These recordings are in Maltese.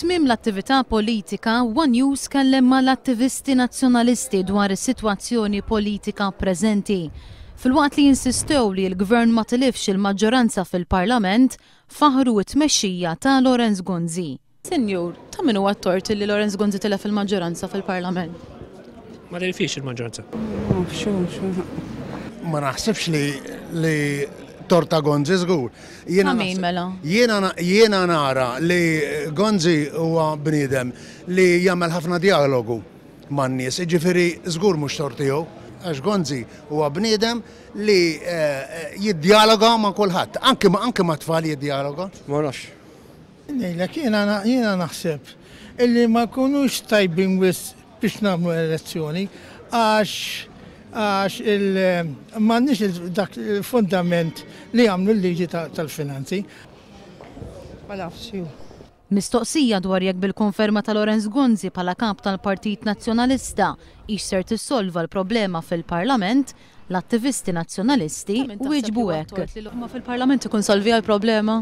Fit-tmiem l-attività politika, One News kellem mal-attivisti nazzjonalisti dwar is-sitwazzjoni politika preżenti. Filwaqt li jinsistew li l-Gvern ma tilifx il-maġġoranza fil-Parlament, faħru t-tmexxija ta' Lorenz Gonzi. Senjur, ta' min huwa t-tort li Lorenz Gonzi tilef il-maġġoranza fil-Parlament? Ma tilfix il-maġġoranza. Ma naħsibx li torta Gonzi żgur. Ta' min mela? Jiena nara li Gonzi huwa bniedem li jagħmel ħafna dialogu man-nies, jiġifieri żgur mhux tort tiegħu. Għax Gonzi huwa bniedem li jiddialoga ma' kulħadd, anke ma' tfal jiddialoga. Ma nafx. Nejlek, jiena naħseb illi ma kunux tajbin biex nagħmlu elezzjoni għax m'għandniex dak il-fundament li għamlu l-liġi tal-finanzi. Ma nafx. Mistoqsija dwar jekk bil-konferma ta' Lorenz Gonzi bħala kap tal-Partit Nazzjonalista ix ser tissolva l-problema fil-Parlament, l-attivisti nazzjonalisti wieġbu hekk. Ma fil-Parlament ikun solvija l-problema?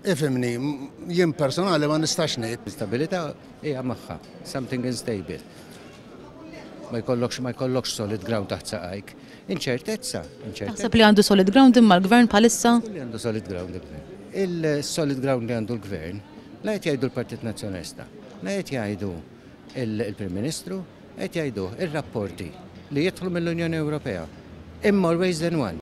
Ifhimni, jien personali ma nistax ngħid. Stabilità hija magħha, something unstable. Ma jkollokx solid ground taħt saqajk. Inċertezza. Taħseb li għandu solid ground imma l-Gvern bħalissa? Li għandu solid ground il-Gvern. Il-solid ground li għandu l-Gvern, la qed jgħidu l-Partit Nazzjonalista, la qed jgħidu il-Prim Ministru, qed jgħidu ir-rapporti li jidħlu mill-Unjoni Ewropea. In more ways than one.